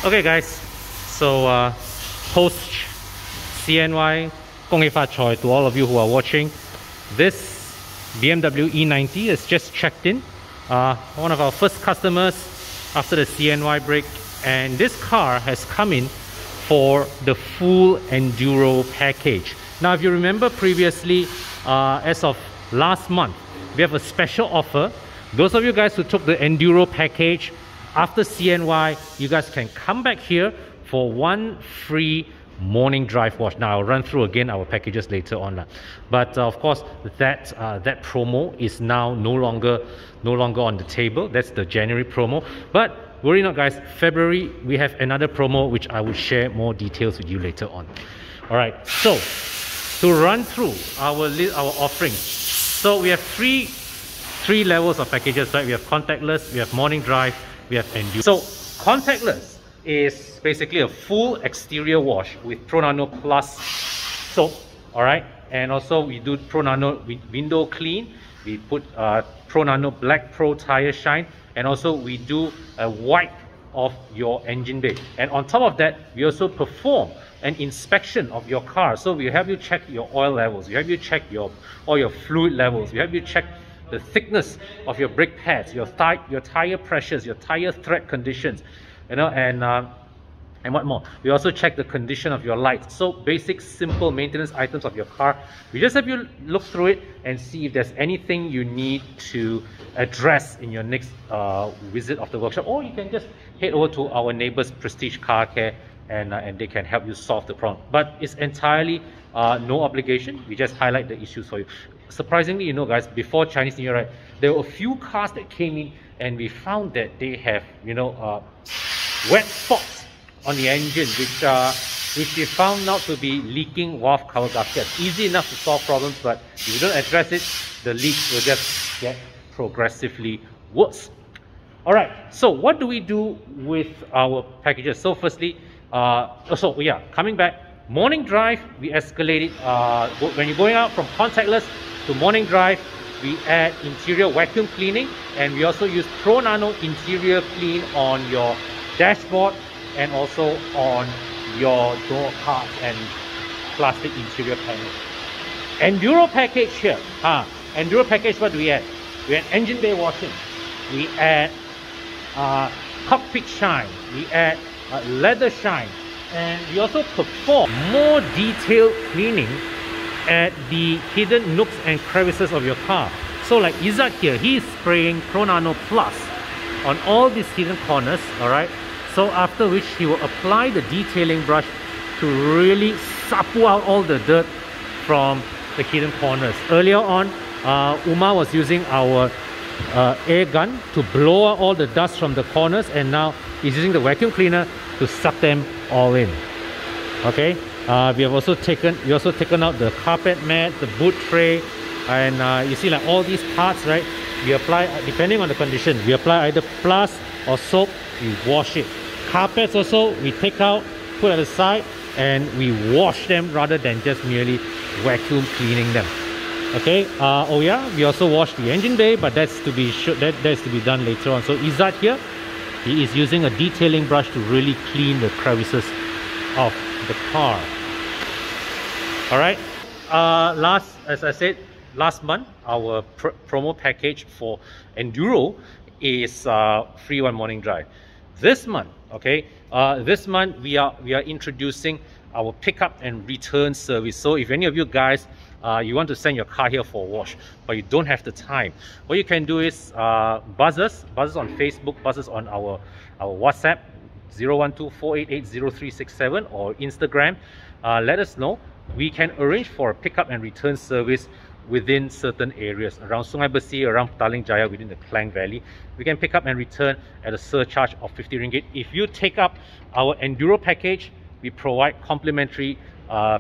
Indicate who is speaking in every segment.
Speaker 1: Okay guys, so post CNY, 恭喜發財 to all of you who are watching. This BMW E90 has just checked in. One of our first customers after the CNY break, and this car has come in for the full Enduro package. Now if you remember previously, as of last month, we have a special offer. Those of you guys who took the Enduro package after CNY, you guys can come back here for one free morning drive wash. Now I'll run through again our packages later on, but of course that promo is now no longer on the table. That's the January promo, but worry not guys, February we have another promo which I will share more details with you later on. All right, so to run through our offerings, so we have three levels of packages, right? We have contactless, we have morning drive, we have Enduro. So contactless is basically a full exterior wash with Pro Nano Plus soap, all right? And also we do Pro Nano window clean, we put Pro Nano Black Pro tire shine, and also we do a wipe of your engine bay. And on top of that, we also perform an inspection of your car. So we have you check your oil levels, we have you check all your fluid levels, we have you check the thickness of your brake pads, your tire pressures, your tire thread conditions, you know, and what more? We also check the condition of your lights. So basic, simple maintenance items of your car. We just have you look through it and see if there's anything you need to address in your next visit of the workshop, or you can just head over to our neighbors Prestige Car Care and they can help you solve the problem. But it's entirely no obligation. We just highlight the issues for you. Surprisingly, you know guys, before Chinese New Year, right, there were a few cars that came in and we found that they have, you know, wet spots on the engine which we found out to be leaking valve cover gaskets. Easy enough to solve problems, but if you don't address it, the leaks will just get progressively worse. All right, so what do we do with our packages? So firstly, coming back, morning drive, we escalate it. When you're going out from contactless to morning drive, we add interior vacuum cleaning, and we also use Pro Nano interior clean on your dashboard and also on your door cards and plastic interior panels. Enduro package here. Enduro package, what do we add? We add engine bay washing, we add cockpit shine, we add leather shine, and we also perform more detailed cleaning at the hidden nooks and crevices of your car. So like Izzat here, he is spraying Pro Nano Plus on all these hidden corners, all right? So after which he will apply the detailing brush to really sapu out all the dirt from the hidden corners. Earlier on, Uma was using our air gun to blow out all the dust from the corners, and now he's using the vacuum cleaner to suck them all in. Okay, we also taken out the carpet mat, the boot tray, and you see like all these parts, right? We apply, depending on the condition, we apply either plus or soap, we wash it. Carpets also, we take out, put at the side, and we wash them rather than just merely vacuum cleaning them. Okay, oh yeah, we also wash the engine bay, but that's to be done later on. So Izzat here, he is using a detailing brush to really clean the crevices of the car. All right, as I said, last month our promo package for Enduro is free one morning drive. This month, okay, this month we are introducing our pickup and return service. So if any of you guys you want to send your car here for a wash, but you don't have the time, what you can do is buzz us on Facebook, buzz us on our WhatsApp 012-488-0367 or Instagram. Let us know. We can arrange for a pickup and return service within certain areas around Sungai Besi, around Petaling Jaya, within the Klang Valley. We can pick up and return at a surcharge of 50 ringgit. If you take up our Enduro package, we provide complimentary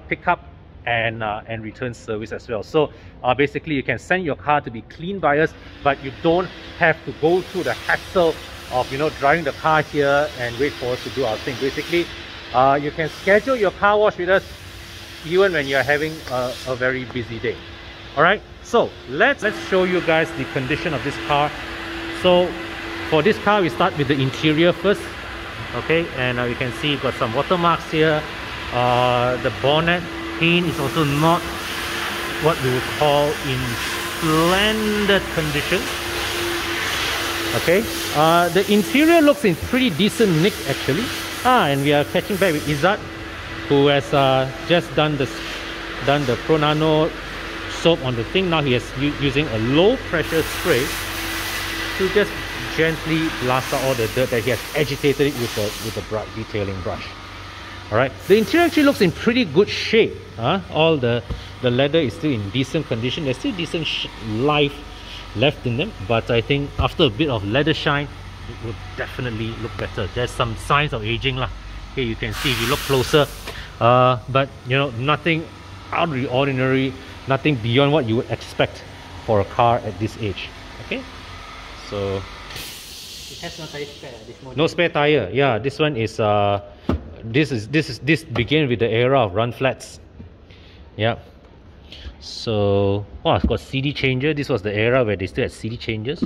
Speaker 1: pickup and return service as well. So basically you can send your car to be cleaned by us, but you don't have to go through the hassle of, you know, driving the car here and wait for us to do our thing. Basically you can schedule your car wash with us even when you're having a very busy day. All right, So let's show you guys the condition of this car. So for this car, we start with the interior first. Okay, and you can see got some watermarks here. The bonnet paint is also not what we would call in splendid condition. Okay, the interior looks in pretty decent nick actually. And we are catching back with Izzat, who has just done the Pro Nano soap on the thing. Now he is using a low pressure spray to just gently blast out all the dirt that he has agitated it with a bright detailing brush. Alright, the interior actually looks in pretty good shape. All the leather is still in decent condition. There's still decent life left in them, but I think after a bit of leather shine, it would definitely look better. There's some signs of aging lah. Here you can see if you look closer, but you know, nothing out of the ordinary, nothing beyond what you would expect for a car at this age. Okay, so
Speaker 2: it has no tire spare. This model.
Speaker 1: No spare tire. Yeah, this one is this began with the era of run flats. Yeah. So, oh, it's got CD changer. This was the era where they still had CD changers.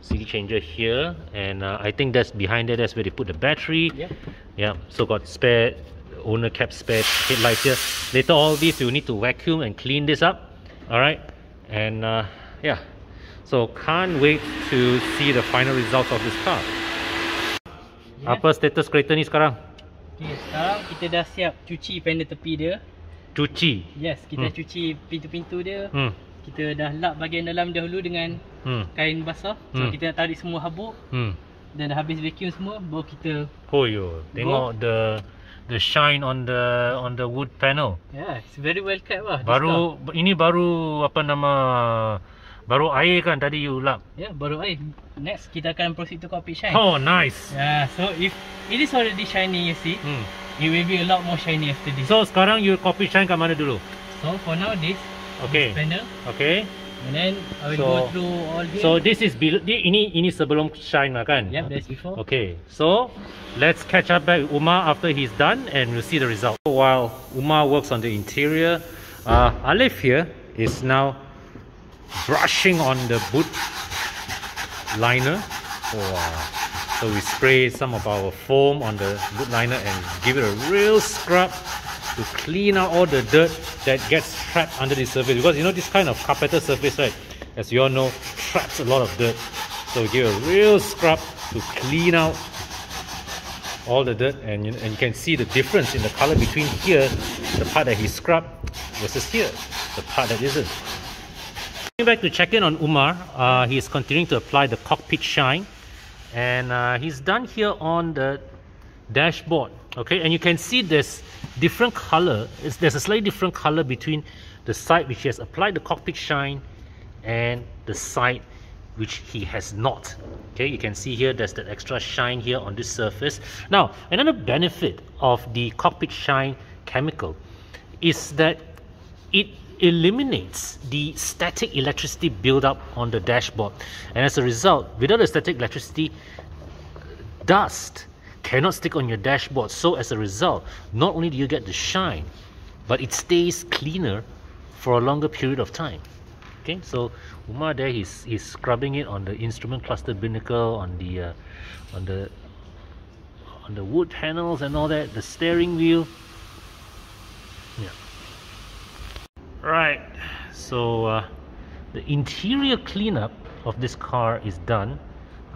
Speaker 1: CD changer here, and I think that's behind there. That's where they put the battery.
Speaker 2: Yep.
Speaker 1: Yeah. So got spare owner cap spare headlights here. Later, all these you need to vacuum and clean this up. All right, and yeah. So can't wait to see the final results of this car. Yeah. Apa status kereta ni sekarang?
Speaker 2: Okay, sekarang kita dah siap cuci fender tepi dia.
Speaker 1: Cuci?
Speaker 2: Yes, kita cuci pintu-pintu dia. Kita dah lap bahagian dalam dahulu dengan kain basah. So kita nak tarik semua habuk. Dan dah habis vacuum semua, baru kita
Speaker 1: tengok the shine on the wood panel.
Speaker 2: Yeah, it's very well kept lah.
Speaker 1: Ini baru apa nama, baru air kan tadi you lap?
Speaker 2: Yeah, baru air. Next kita akan proceed to cockpit shine.
Speaker 1: Oh, nice.
Speaker 2: Yeah, so if it is already shiny, you see, it will be a lot more shiny after this.
Speaker 1: So sekarang you cockpit shine kat mana dulu?
Speaker 2: So for now this panel.
Speaker 1: Okay.
Speaker 2: And then I will go through all this.
Speaker 1: So this is ini sebelum shine lah kan?
Speaker 2: Yep, that's before.
Speaker 1: Okay, so let's catch up back with Umar after he's done and we'll see the result. While Umar works on the interior, Alif here is now brushing on the boot liner. So we spray some of our foam on the boot liner and give it a real scrub to clean out all the dirt that gets trapped under the surface, because you know this kind of carpeted surface, right, as you all know, traps a lot of dirt. So we give a real scrub to clean out all the dirt, and you can see the difference in the color between here, the part that he scrubbed, versus here, the part that isn't. Coming back to check in on Umar, he's continuing to apply the cockpit shine, and he's done here on the dashboard. Okay, and you can see there's different color. There's a slightly different color between the side which he has applied the cockpit shine and the side which he has not. Okay, you can see here there's that extra shine here on this surface. Now, another benefit of the cockpit shine chemical is that it eliminates the static electricity buildup on the dashboard, and as a result, without the static electricity, dust cannot stick on your dashboard. So as a result, not only do you get the shine, but it stays cleaner for a longer period of time. Okay, so Umar there, he's scrubbing it on the instrument cluster binnacle, on the wood panels and all that, the steering wheel. Yeah. Right, so the interior cleanup of this car is done.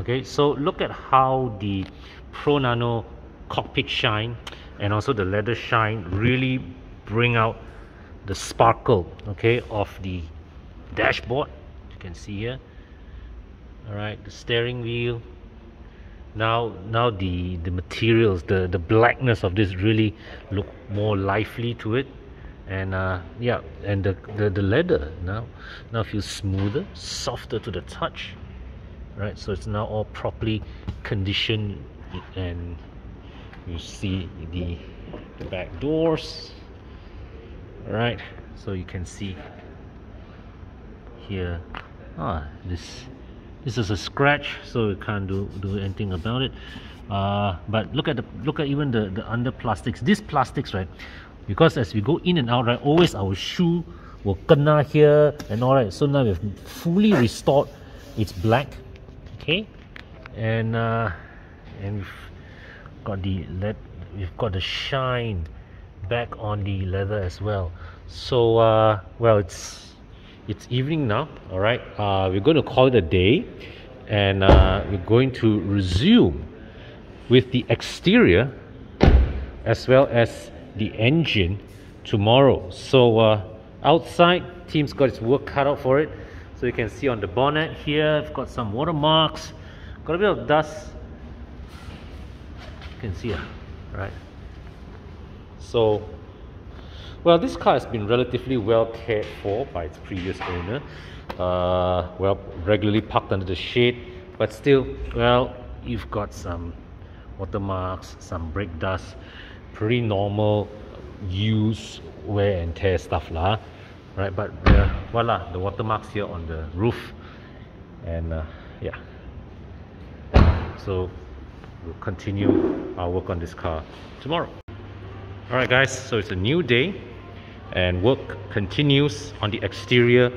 Speaker 1: Okay, so look at how the Pro Nano cockpit shine and also the leather shine really bring out the sparkle, okay, of the dashboard. You can see here. All right, the steering wheel. Now the materials, the blackness of this really look more lively to it, and yeah, and the leather now feels smoother, softer to the touch. Right, so it's now all properly conditioned, and you see the back doors. All right, so you can see here, this is a scratch, so we can't do anything about it. But look at even the under plastics. These plastics, right, because as we go in and out, right, always our shoe
Speaker 3: will kena here and all that. So now we've fully restored its black, okay, and we've got the shine back on the leather as well. So well, it's evening now. All right, we're going to call it a day, and we're going to resume with the exterior as well as the engine tomorrow. So outside, team's got its work cut out for it. So you can see on the bonnet here, I've got some watermarks, got a bit of dust. You can see it, right? So, well, this car has been relatively well cared for by its previous owner. Well, regularly parked under the shade, but still, well, you've got some watermarks, some brake dust, pretty normal use, wear and tear stuff lah, right? But voila, the watermarks here on the roof, and yeah. So we'll continue our work on this car tomorrow. Alright guys, so it's a new day and work continues on the exterior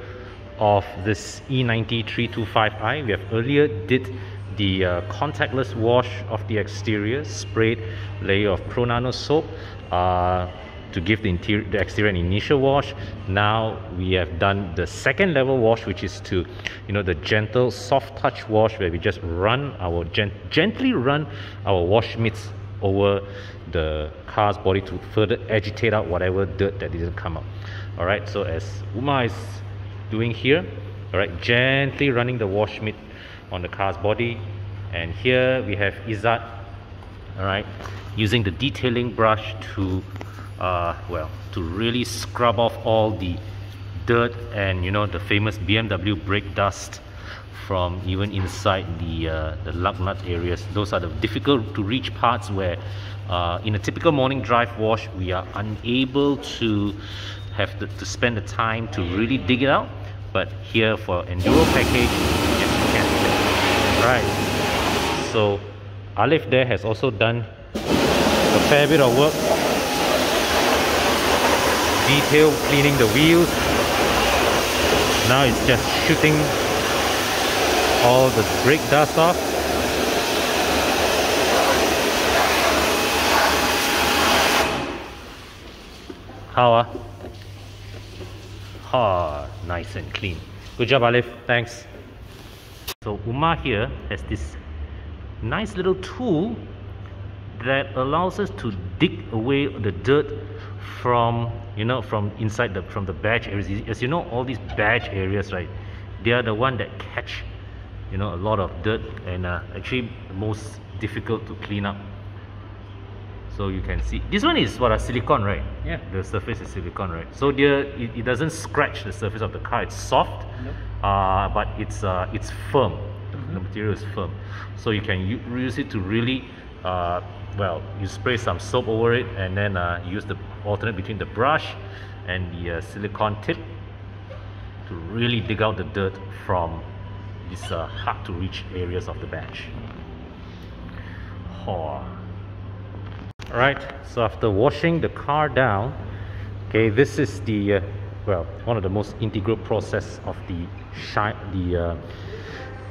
Speaker 3: of this E90 325i. We have earlier did the contactless wash of the exterior, sprayed layer of Pro Nano soap to give the exterior an initial wash. Now we have done the second level wash, which is to, you know, the gentle soft touch wash, where we just run our gently run our wash mitts over the car's body to further agitate out whatever dirt that didn't come out. All right, so as Uma is doing here, all right, gently running the wash mitt on the car's body, and here we have Izzat, all right, using the detailing brush to well, to really scrub off all the dirt and, you know, the famous BMW brake dust from even inside the lug nut areas. Those are the difficult to reach parts where in a typical morning drive wash we are unable to have to spend the time to really dig it out, but here for Enduro package, yes, you can. Right, so Alif there has also done a fair bit of work, detail cleaning the wheels. Now it's just shooting all the brake dust off. How nice and clean. Good job, Alif. Thanks. So Uma here has this nice little tool that allows us to dig away the dirt from, you know, from inside from the badge areas. As you know, all these badge areas, right, they are the one that catch, you know, a lot of dirt, and actually the most difficult to clean up. So you can see this one is what, a silicone, right?
Speaker 2: Yeah,
Speaker 3: the surface is silicone, right? So there it doesn't scratch the surface of the car. It's soft,
Speaker 2: nope.
Speaker 3: But it's firm. The material is firm, so you can use it to really well, you spray some soap over it, and then use the alternate between the brush and the silicone tip to really dig out the dirt from these hard to reach areas of the badge. Alright, so after washing the car down, okay, this is the well, one of the most integral process of the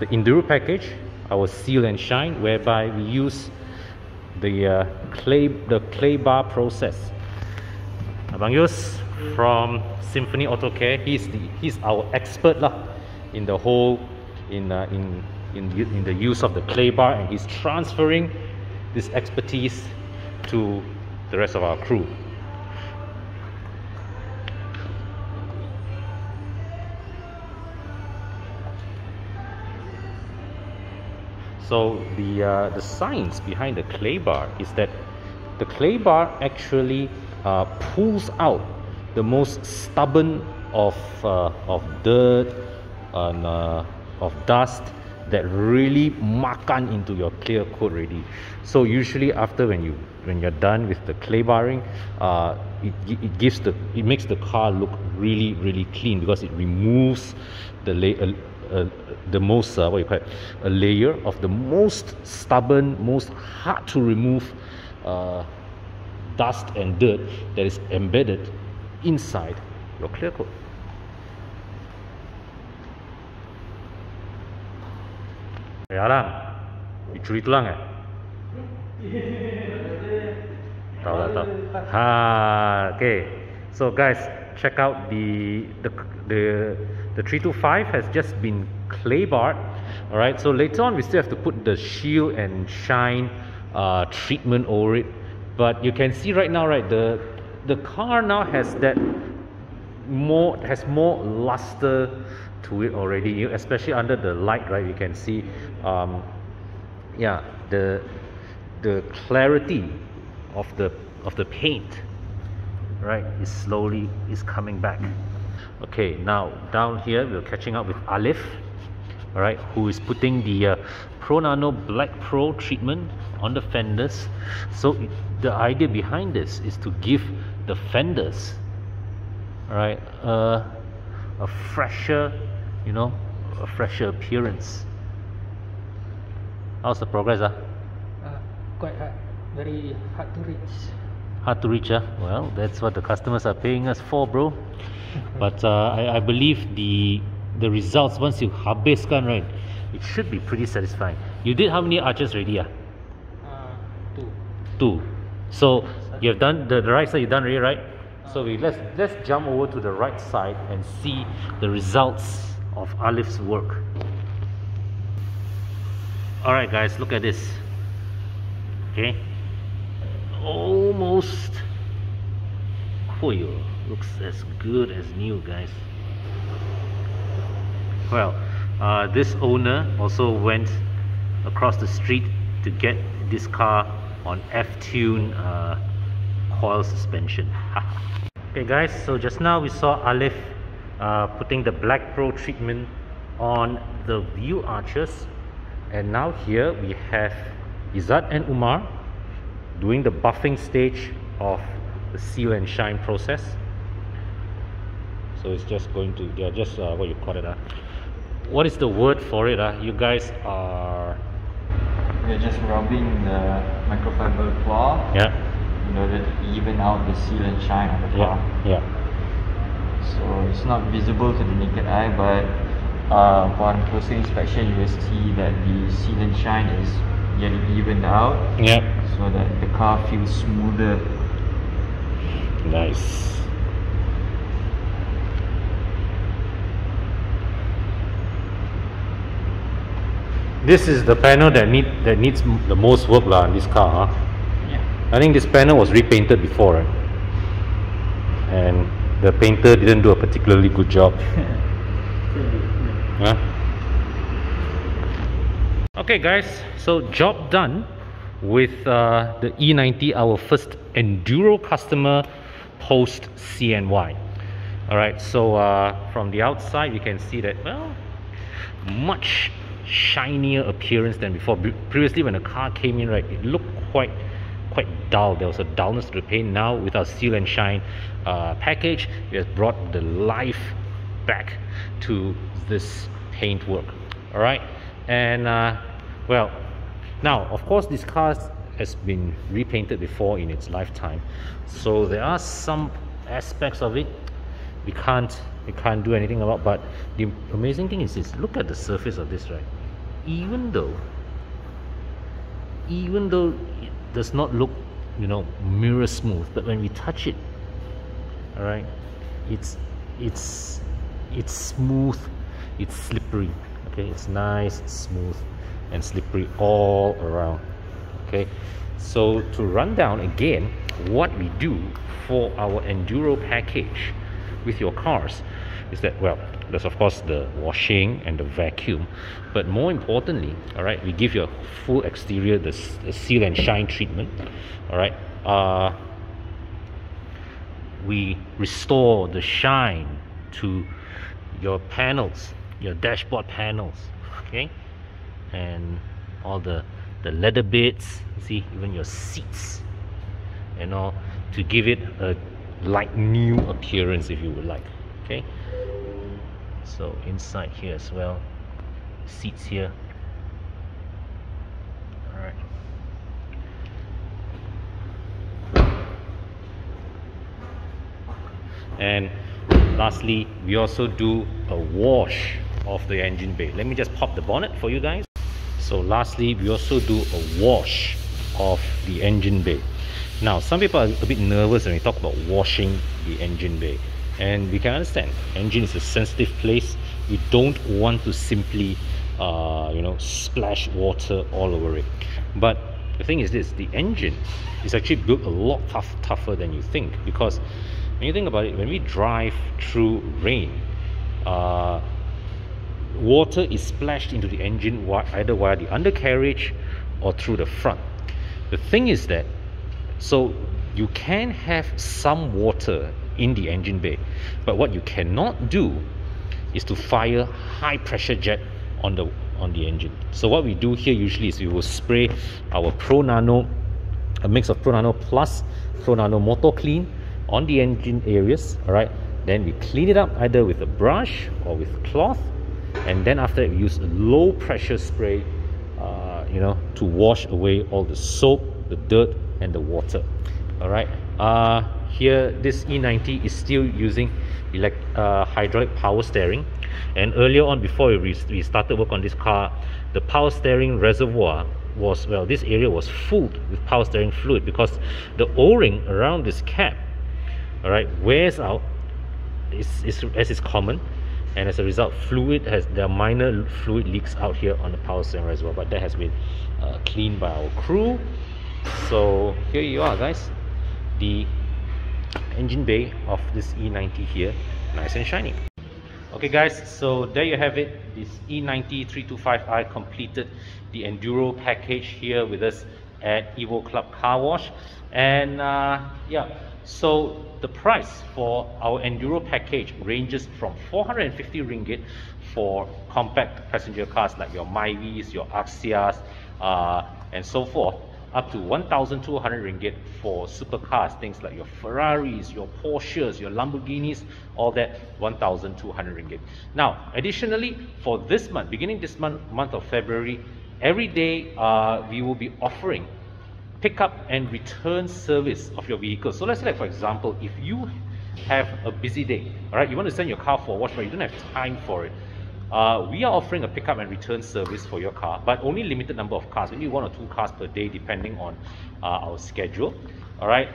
Speaker 3: Enduro package, our seal and shine, whereby we use the clay bar process. Abang Yus from Symphony Auto Care, he's our expert lah in the whole in the use of the clay bar, and he's transferring this expertise to the rest of our crew. So the science behind the clay bar is that the clay bar actually pulls out the most stubborn of dirt and of dust that really makan into your clear coat already. So usually after when you're done with the clay barring, it makes the car look really clean, because it removes the most what you call it, a layer of the most stubborn, most hard to remove dust and dirt that is embedded inside your clear coat. Ya lah, dicuri tulang eh? Tahu lah, tahu. Okay. So guys, check out the 325 has just been clay barred. All right. So later on, we still have to put the shield and shine treatment over it. But you can see right now, right, the car now has more luster to it already, especially under the light, right? You can see yeah, the clarity of the paint, right, is coming back. Okay, now down here we're catching up with Alif, all right, who is putting the Pro Nano Black Pro treatment on the fenders. So the idea behind this is to give the fenders, all right, a fresher, you know, a fresher appearance. How's the progress?
Speaker 2: Quite hard, very hard to reach.
Speaker 3: Hard to reach, well, that's what the customers are paying us for, bro. But I believe the results, once you habiskan, right, it should be pretty satisfying. You did how many arches already? Two. So you have done the right side, you've done already, right? So let's jump over to the right side and see the results of Alif's work. Alright guys, look at this. Okay, almost looks as good as new, guys. Well, this owner also went across the street to get this car on F-Tune coil suspension. Okay guys, so just now we saw Alif putting the Black Pro treatment on the view arches, and now here we have Izzat and Umar doing the buffing stage of the seal and shine process. So it's just going to, they're just what you call it, what is the word for it? You guys are,
Speaker 4: we're just rubbing the microfiber cloth,
Speaker 3: yeah,
Speaker 4: in order to even out the seal and shine of the car.
Speaker 3: Yeah.
Speaker 4: So it's not visible to the naked eye, but upon closer inspection you will see that the seal and shine is getting evened out,
Speaker 3: Yeah.
Speaker 4: so that the car feels smoother.
Speaker 3: Nice. This is the panel that needs the most work on this car.
Speaker 2: Yeah.
Speaker 3: I think this panel was repainted before, right? And the painter didn't do a particularly good job. Huh? Okay guys, so job done with the E90, our first Enduro customer post CNY. Alright, so from the outside you can see that, well, much shinier appearance than before. Previously when the car came in, right, it looked quite dull. There was a dullness to the paint. Now with our seal and shine package, it has brought the life back to this paint work. All right, and well, now of course this car has been repainted before in its lifetime, so there are some aspects of it we can't do anything about. But the amazing thing is this: look at the surface of this, right? Even though it does not look, you know, mirror smooth, but when we touch it, all right, it's smooth, it's slippery. Okay, it's nice, it's smooth and slippery all around. Okay, so to run down again what we do for our Enduro package with your cars is that, well, there's of course the washing and the vacuum, but more importantly, all right, we give you a full exterior, the seal and shine treatment. All right, we restore the shine to your panels, your dashboard panels, okay, and all the leather bits, see, even your seats and all, to give it a like new appearance, if you would like. Okay, so inside here as well, seats here. All right, and lastly, we also do a wash of the engine bay. Let me just pop the bonnet for you guys. So lastly, we also do a wash of the engine bay. Now, some people are a bit nervous when we talk about washing the engine bay, and we can understand. Engine is a sensitive place. We don't want to simply splash water all over it. But the thing is this, the engine is actually built a lot tougher than you think, because when you think about it, when we drive through rain, water is splashed into the engine either via the undercarriage or through the front. The thing is that, so you can have some water in the engine bay, but what you cannot do is to fire high pressure jet on the engine. So what we do here usually is we will spray our Pro Nano, a mix of Pro Nano plus Pro Nano Motor Clean on the engine areas. All right, then we clean it up either with a brush or with cloth, and then after that we use a low pressure spray to wash away all the soap, the dirt and the water. All right, here this E90 is still using hydraulic power steering, and earlier on, before we started work on this car, the power steering reservoir was, well, this area was full with power steering fluid, because the o-ring around this cap, all right, wears out, as is common, and as a result, there are minor fluid leaks out here on the power steering reservoir, but that has been cleaned by our crew. So here you are, guys, the engine bay of this E90 here, nice and shiny. Okay guys, so there you have it. This E90 325i completed the Enduro package here with us at EvoClub Car Wash. And yeah, so the price for our Enduro package ranges from 450 ringgit for compact passenger cars like your Myvis, your Axias, and so forth, up to 1,200 ringgit for supercars, things like your Ferraris, your Porsches, your Lamborghinis, all that 1,200 ringgit. Now, additionally, for this month, beginning this month of February, every day we will be offering pickup and return service of your vehicle. So let's say, like, for example, if you have a busy day, all right, you want to send your car for a wash, but you don't have time for it. We are offering a pickup and return service for your car, but only limited number of cars, maybe 1 or 2 cars per day, depending on our schedule. All right,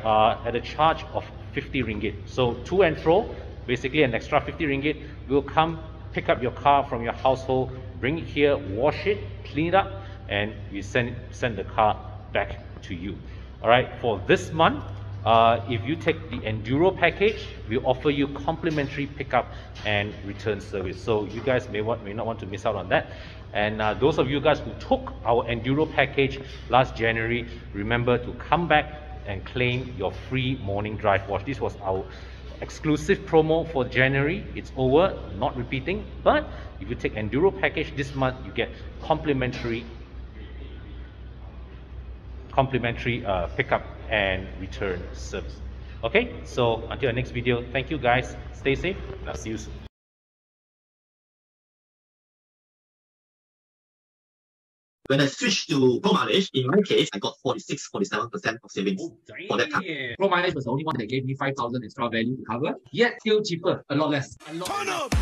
Speaker 3: at a charge of 50 ringgit. So to and fro, basically an extra 50 ringgit. We'll come pick up your car from your household, bring it here, wash it, clean it up, and we send the car back to you. All right, for this month, if you take the Enduro package, we offer you complimentary pickup and return service. So you guys may not want to miss out on that. And those of you guys who took our Enduro package last January, remember to come back and claim your free morning drive wash. This was our exclusive promo for January. It's over, not repeating. But if you take Enduro package this month, you get complimentary pickup and return service. Okay, so until our next video, thank you guys, stay safe, and I'll see you soon.
Speaker 5: When I switched to Pro mileage, in my case, I got 46-47% of savings for that car.
Speaker 6: Pro mileage was the only one that gave me 5,000 extra value to cover, yet still cheaper, a lot less.
Speaker 7: Turn up!